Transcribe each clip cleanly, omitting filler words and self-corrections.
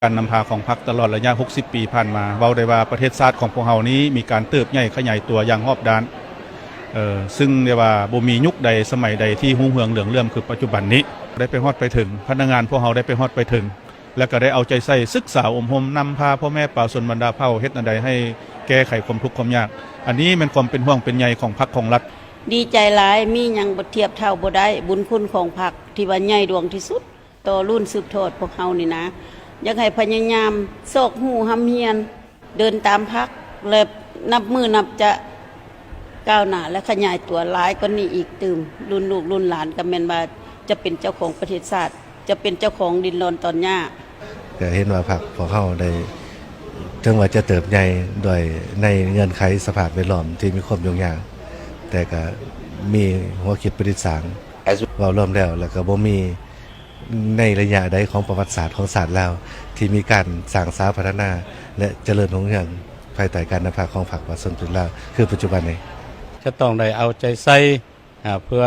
การนำพาของพรรคตลอดระยะ60 ปีผ่านมาเว้าได้ว่าประเทศชาติของพวกเฮานี้มีการเติบใหญ่ขยายตัวอย่างรอบด้านซึ่งเรียกว่าบ่มียุคใดสมัยใดที่รุ่งเรืองเหลืองเลื่อมคือปัจจุบันนี้ได้ไปฮอดไปถึงพนักงานพวกเฮาได้ไปฮอดไปถึงแล้วก็ได้เอาใจใส่ศึกษาอบรมนำพาพ่อแม่ป่าชนบรรดาเผ่าเฮ็ดอันใดให้แก้ไขความทุกข์ความยากอันนี้เป็นความเป็นห่วงเป็นใยของพรรคของรัฐดีใจหลายมีหยังบ่เทียบเท่าบ่ได้บุญคุณของพรรคที่ว่าใหญ่ดวงที่สุดต่อรุ่นสืบทอดพวกเฮานี่นะอยากให้พยายามโศกหูหำเฮียนเดินตามพรรคและนับมือนับจะก้าวหน้าและขยายตัวหลายกว่านี้อีกตื่มรุ่นลูกรุ่นหลานก็แม่นว่าจะเป็นเจ้าของประเทศชาติจะเป็นเจ้าของดินรอนตอนหญ้าก็เห็นว่าพรรคของเฮาได้ถึงว่าจะเติบใหญ่ด้วยในเงื่อนไขสภาพแวดล้อมที่มีความยุ่งยากแต่ก็มีหัวคิดประดิษฐ์สร้างเว้ารวมแล้วก็บ่มีในระยะใดของประวัติศาสตร์ของศาสตร์ลาวที่มีการสร้างสรรค์พัฒนาและเจริญรุ่งเรืองภายใต้การนำพาของพรรคประชาชนลาวคือปัจจุบันนี้จะต้องได้เอาใจใส่เพื่อ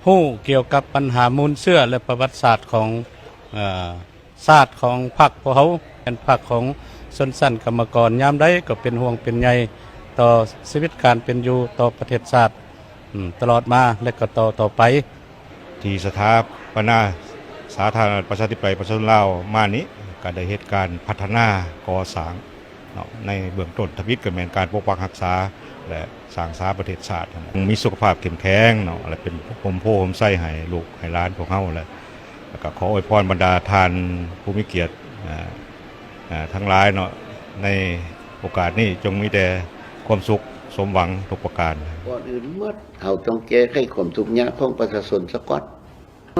ฮู้เกี่ยวกับปัญหามูลเชื่อและประวัติศาสตร์ของศาสตร์ของพรรคพวกเขาเป็นพรรคของชนชั้นกรรมกรยามใดก็เป็นห่วงเป็นใยต่อชีวิตการเป็นอยู่ต่อประเทศชาติตลอดมาและก็ต่อไปที่สถาปนาสาธารณรัฐประชาธิปไตยประชาชนลาวมานี้ก็ได้เหตุการณ์พัฒนาก่อสร้างในเบื้องต้นทวิตก็แม่นการปกปักรักษาและสร้างสาประเทศชาติมีสุขภาพเข้มแข็งอะไรเป็นผมโพผมไส้ให้ลูกให้หลานพวกเฮาแล้วก็ขออวยพรบรรดาทานผู้มีเกียรติทั้งหลายในโอกาสนี้จงมีแต่ความสุขสมหวังทุกประการก่อนอื่นเมื่อเอาต้องแก้ไขความทุกข์ยากของประชาชนซะก่อน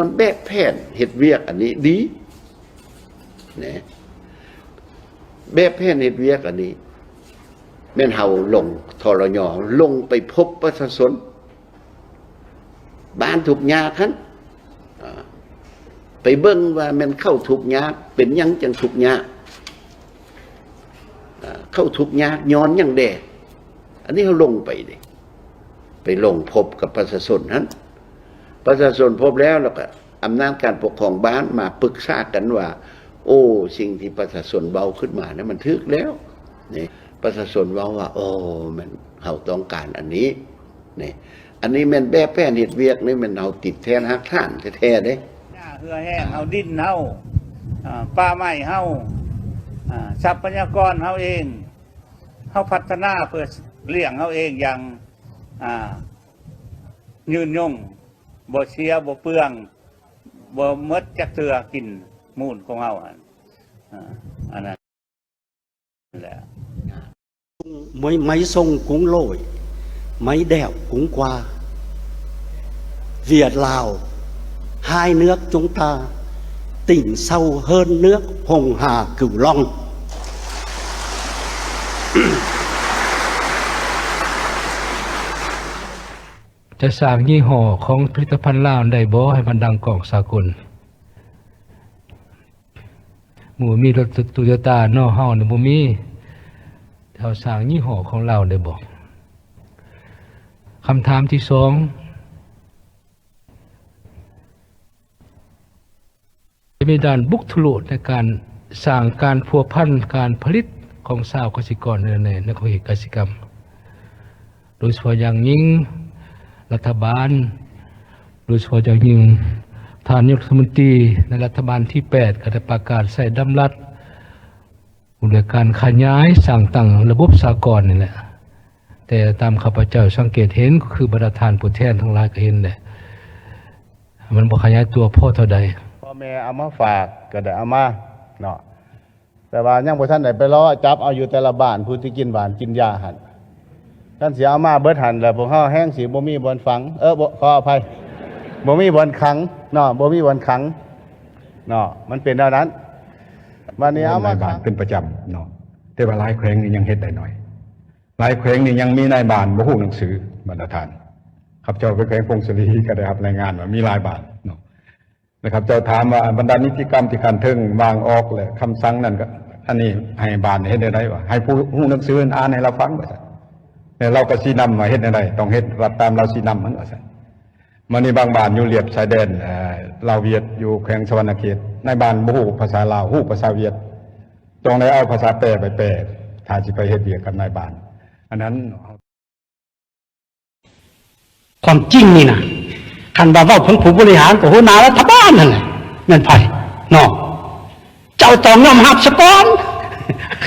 มันแบบแผนเฮ็ดเวียกอันนี้ดีนะแบบแผนเฮ็ดเวียกอันนี้แม่นเฮาลงทรยลงไปพบประชาชนบ้านทุกข์ยากคั่นไปเบิ่งว่ามันเข้าทุกข์ยากเป็นหยังจังทุกข์ยากเข้าทุกข์ยากย้อนหยังแดอันนี้เขาลงไปดิไปลงพบกับประชาชนนั้นประชาชนพบแล้วก็อำนาจการปกครองบ้านมาปรึกษากันว่าโอ้สิ่งที่ประชาชนเบาขึ้นมานะมันถึกแล้วนี่ประชาชนเว้าว่าโอ้มันเขาต้องการอันนี้นี่อันนี้มันแบบแผนเฮ็ดเวียกนี่มันเอาติดแทนหักท่านแท้ๆเด้เหือแห้งเอาดินเฮาป่าไม้เฮาทรัพยากรเฮาเองเฮาพัฒนาเพื่อเลี้ยงเฮาเองอย่างยืนยงบ่เสียบ่เปลืองบ่หมดจักเทื่อกินมูลของเฮาอันนั้นแหละmáy sông cũng lội máy đèo cũng qua Việt Lào hai nước chúng ta tỉnh sâu hơn nước Hồng Hà Cửu Long จะสร้างยี่ห้อของผลิตภัณฑ์ลาวได้บ่ให้มันดังกองสากลหมู่มีรถโตโยต้าเนาะเฮานี่บ่มีเฮาสร้างยี่ห้อของเราได้บ่คำถามที่2จะมีด้านบุกทุลุในการสร้างการพัวพันการผลิตของชาวเกษตรกรในของเกษตรกรรมโดยเฉพาะอย่างยิ่งรัฐบาลโดยเฉพาะอย่างยิ่งท่านนายกรัฐมนตรีในรัฐบาลที่8ก็ได้ประกาศใส่ดำรัสในการขยายสร้างตั้งระบบสากลนี่แหละแต่ตามข้าพเจ้าสังเกตเห็นก็คือบรรดาทานผู้แทนทั้งหลายก็เห็นแหละมันบ่ขยายตัวพอเท่าใดพ่อแม่เอามาฝากก็ได้เอามาเนาะแต่ว่ายังบ่ทันได้ไปรอจับเอาอยู่แต่ละบ้านผู้ที่กินหวานกินยาหั่นท่านสิเอามาเบิดหันแล้วพวกเฮาแห้งสิบ่มีบ่อนฝังขออภัยบ่มีบ่อนขังเนาะบ่มีบ่อนขังเนาะมันเป็นแบบนั้นวันนี้เอามาบ้านเป็นประจำเนาะแต่ว่าหลายแขวงนี่ยังเฮ็ดได้น้อยหลายแขวงนี่ยังมีนายบ้านบ่ฮู้หนังสือบรรดาท่านครับเจ้าไปแขวงพงศรีก็ได้รับรายงานว่ามีหลายบ้านเนาะนะครับเจ้าถามว่าบรรดานิติกรรมที่คันถึงวางออกและคำสั่งนั่นก็อันนี้ให้บ้านเฮ็ดได้ว่าให้ผู้ฮู้หนังสืออ่านให้เราฟังว่าเนี่ยเราก็ชี้นำมาเฮ็ดได้ต้องเฮ็ดรับตามเราชี้นำมันว่าซั่นมันนี่บางบ้านอยู่เรียบชายแดนลาวเวียดอยู่แขวงสวรรณเขต ในบ้านบ่ฮู้ภาษาลาวฮู้ภาษาเวียดต้องได้เอาภาษาแปลไปแปลถ้าสิไปเฮ็ดเวียกกับนายบ้านอันนั้น ความจริงนี่นะคันว่าเว้าของผู้บริหารกับหัวหน้ารัฐบาลนั่นแหละแม่นไผเนาะเจ้าต้องยอมรับซะก่อน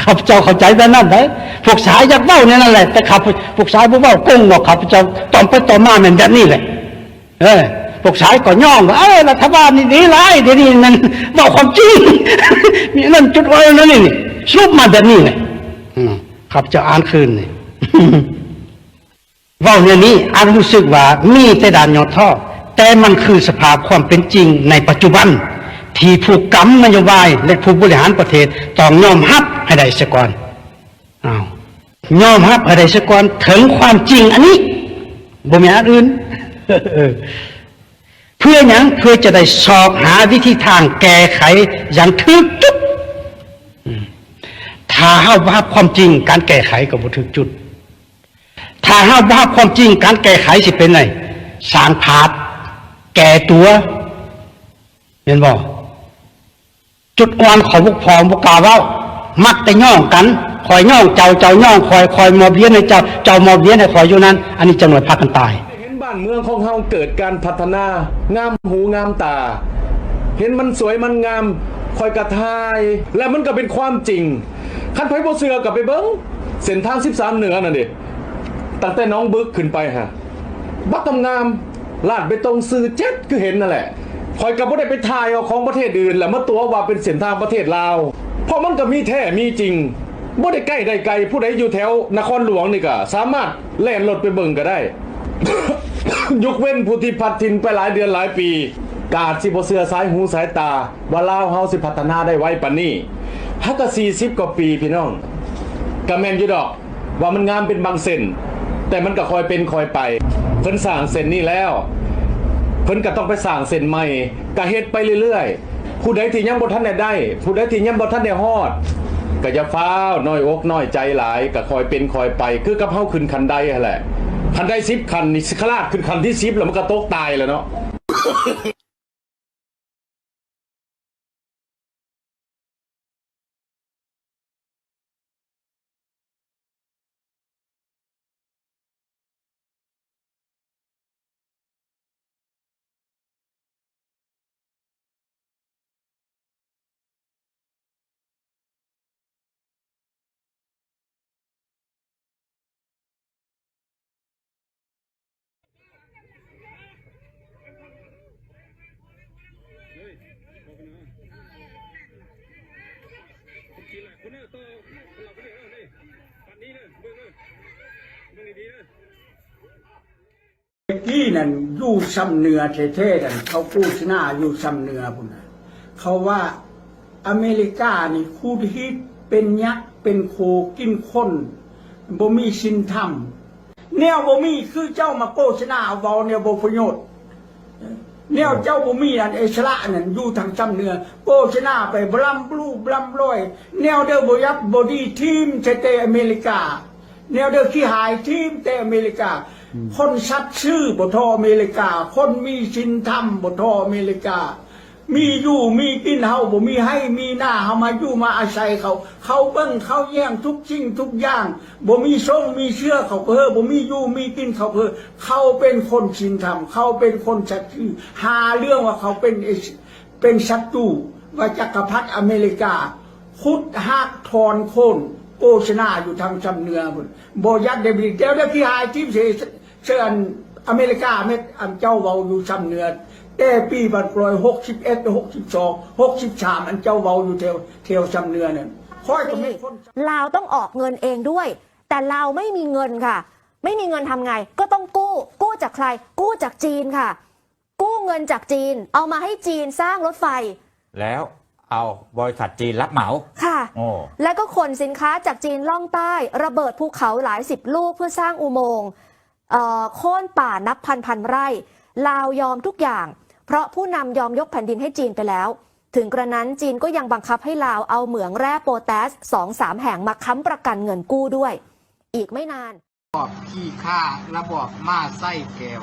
ข้าพเจ้าเข้าใจแต่นั้นได้พวกสายอยากเว้าเนี่ยนั่นแหละแต่ข้าพวกสายบ่เว้าโกงหรอกข้าพเจ้าตอนไปต่อมาแม่นแบบนี้แหละพวกสายก็ย่องว่ารัฐบาลนี่ดีหลายเดี๋ยวนี้มันเว้าความจริงมีนั่นจุดอ้อยนั่นนี่สรุปมาแบบนี้แหละข้าพเจ้าอ่านคืนนี่ เว้าเนี่ยนี้อาจรู้สึกว่ามีแต่ด่านยอดท่อแต่มันคือสภาพความเป็นจริงในปัจจุบันที่ผู้กำนโยบายและผู้บริหารประเทศต้องยอมรับให้ได้ซะก่อนยอมรับให้ได้ซะก่อนถึงความจริงอันนี้บ่มีอันอื่น เพื่อหยังเพื่อจะได้สอบหาวิธีทางแก้ไขอย่างถูกจุดถ้าเฮาว่าความจริงการแก้ไขก็บ่ถูกจุดถ้าเฮาว่าความจริงการแก้ไขสิเป็นไงสร้างภาพแก่ตัวเห็นบ่จุดอ่อนของพวกพ้องบ่กล้าเว้ามักแต่ย่องกันคอยย่องเจ้าย่องคอยมอบเลี้ยนให้เจ้ามอบเลี้ยนให้คอยอยู่นั้นอันนี้จังหวัดพากันตายเห็นบ้านเมืองของเฮาเกิดการพัฒนางามหูงามตาเห็นมันสวยมันงามคอยกระทายและมันก็เป็นความจริงคันไผบ่เชื่อก็ไปเบิ่งเส้นทาง13เหนือนั่นดิตั้งแต่น้องบึกขึ้นไปบักงามลาดไปตรงซื่อเจ็ดคือเห็นนั่นแหละคอยก็บ่ได้ไปถ่ายเอาของประเทศอื่นแล้วมาตัวว่าเป็นเส้นทางประเทศลาวเพราะมันก็มีแท้มีจริงบ่ได้ใกล้ได้ไกลผู้ใดอยู่แถวนครหลวงนี่ก็สามารถแล่นรถไปเบิ่งก็ได้ ยกเว้นผู้ที่พัดถิ่นไปหลายเดือนหลายปีกาดสิบ่เชื่อสายหูสายตาว่าลาวเฮาสิพัฒนาได้ไวปานนี้ฮักก็40กว่าปีพี่น้องก็แม่นอยู่ดอกว่ามันงามเป็นบางเส้นแต่มันก็คอยเป็นคอยไปเพิ่นสร้างเส้นนี้แล้วเพิ่นก็ต้องไปสร้างเส้นใหม่ก็เฮ็ดไปเรื่อยๆผู้ใดที่ยังบ่ทันได้ผู้ใดที่ยังบ่ทันได้ฮอดก็อย่าฟ้าวน้อยอกน้อยใจหลายก็คอยเป็นคอยไปคือกับเฮาขึ้นคันใดนั่นแหละคันใด10คันนี่คลาดขึ้นคันที่10แล้วมันก็ตกตายแล้วเนาะ กี้นั่นอยู่ซ้ำเหนือเท่ๆนั่นเขากู้ชนะอยู่ซ้ำเหนือพุ่นน่ะเขาว่าอเมริกานี่คู่ที่เป็นยักษ์เป็นโคกินคนบ่มีศีลธรรมแนวบ่มีคือเจ้ามาโฆษณาเอาเว้าเนี่ยบ่ประโยชน์แนวเจ้าบ่มีอันอิสระนั่นอยู่ทางซ้ำเหนือโฆษณาไปบลัมบลูบลัมร้อยแนวเด้อบ่ยับบ่ดีทีมแต่อเมริกาแนวเด้อขี้หายทีมแต่อเมริกาคนชัดชื่อบทอเมริกาคนมีศีลธรรมบทอเมริกามีอยู่มีกินเฮาบ่มีให้มีหน้าเฮามาอยู่มาอาศัยเขาเบิ่งเขาแย่งทุกสิ่งทุกอย่างบ่มีทรงมีเชื่อเขาเพ้อบ่มีอยู่มีกินเขาเพ้อเขาเป็นคนศีลธรรมเขาเป็นคนชัดชื่อหาเรื่องว่าเขาเป็นศัตรูว่าจักรพรรดิอเมริกาขุดหักถอนโค่นโฆษณาอยู่ทางจำเนือพุ่นบ่ยัดได้บิเดี๋ยวที่หายที่เชิญอเมริกาเม็ดอันเจ้าเว้าอยู่จำเนือแต่ปีบัดปล่อย61 62 63อันเจ้าเว้าอยู่แถวจำเนือเนี่ยค่อยก็ไม่พ้นลาวต้องออกเงินเองด้วยแต่ลาวไม่มีเงินค่ะไม่มีเงินทำไงก็ต้องกู้จากใครกู้จากจีนค่ะกู้เงินจากจีนเอามาให้จีนสร้างรถไฟแล้วเอาบริษัทจีนรับเหมาค่ะแล้วก็ขนสินค้าจากจีนล่องใต้ระเบิดภูเขาหลาย10ลูกเพื่อสร้างอุโมงค์โค่นป่านับพันไร่ลาวยอมทุกอย่างเพราะผู้นำยอมยกแผ่นดินให้จีนไปแล้วถึงกระนั้นจีนก็ยังบังคับให้ลาวเอาเหมืองแร่โปแทส 2-3 แห่งมาค้ำประกันเงินกู้ด้วยอีกไม่นานบอกขี้ข้าระบอกมาไส้แก้ว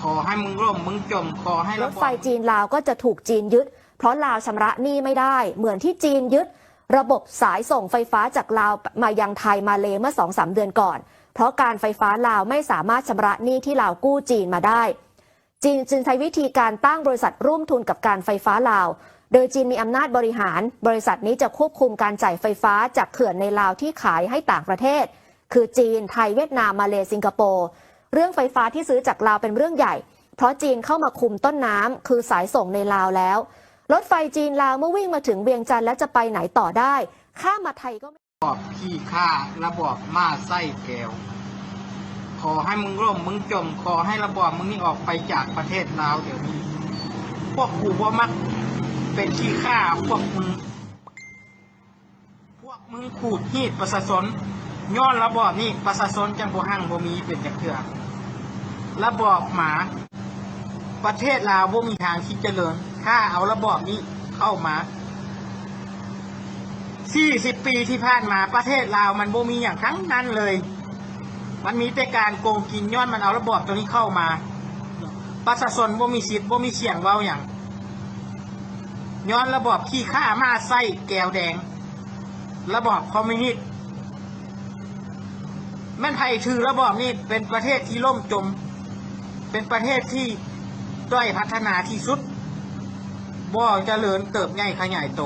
ขอให้มึงร่มมึงจมขอให้รถไฟจีนลาวก็จะถูกจีนยึด เพราะลาวชำระหนี้ไม่ได้เหมือนที่จีนยึดระบบสายส่งไฟฟ้าจากลาวมายังไทยมาเลเมื่อ 2-3 เดือนก่อนเพราะการไฟฟ้าลาวไม่สามารถชำระหนี้ที่ลาวกู้จีนมาได้จีนจึงใช้วิธีการตั้งบริษัทร่วมทุนกับการไฟฟ้าลาวโดยจีนมีอำนาจบริหารบริษัทนี้จะควบคุมการจ่ายไฟฟ้าจากเขื่อนในลาวที่ขายให้ต่างประเทศคือจีนไทยเวียดนามมาเลสิงคโปร์เรื่องไฟฟ้าที่ซื้อจากลาวเป็นเรื่องใหญ่เพราะจีนเข้ามาคุมต้นน้ำคือสายส่งในลาวแล้วรถไฟจีนลาวเมื่อวิ่งมาถึงเวียงจันทร์แล้วจะไปไหนต่อได้ข้ามมาไทยก็ไม่ระบอบขี้ข้าระบอบมาไส้แก้วขอให้มึงร่มมึงจมขอให้ระบอบมึงนี่ออกไปจากประเทศลาวเดี๋ยวนี้พวกกูบ่มักเป็นขี้ข้าพวกมึงขูดหีดประชาชนย้อนระบอบนี่ประชาชนจังบ่หั่งบ่มีเป็นจักเทื่อระบอบหมาประเทศลาวบ่มีทางที่เจริญถ้าเอาระบอบนี้เข้ามา40 ปีที่ผ่านมาประเทศลาวมันบ่มีอย่างทั้งนั้นเลยมันมีแต่การโกงกินย้อนมันเอาระบอบตัวนี้เข้ามาประชาชนบ่มีสิทธิ์บ่มีเสียงเว้าอย่างย้อนระบอบขี้ข้ามาไส้แก้วแดงระบอบคอมมิวนิสต์แม่นไผถือระบอบนี้เป็นประเทศที่ล่มจมเป็นประเทศที่ด้อยพัฒนาที่สุดบ่เจริญเติบใหญ่ขยายโต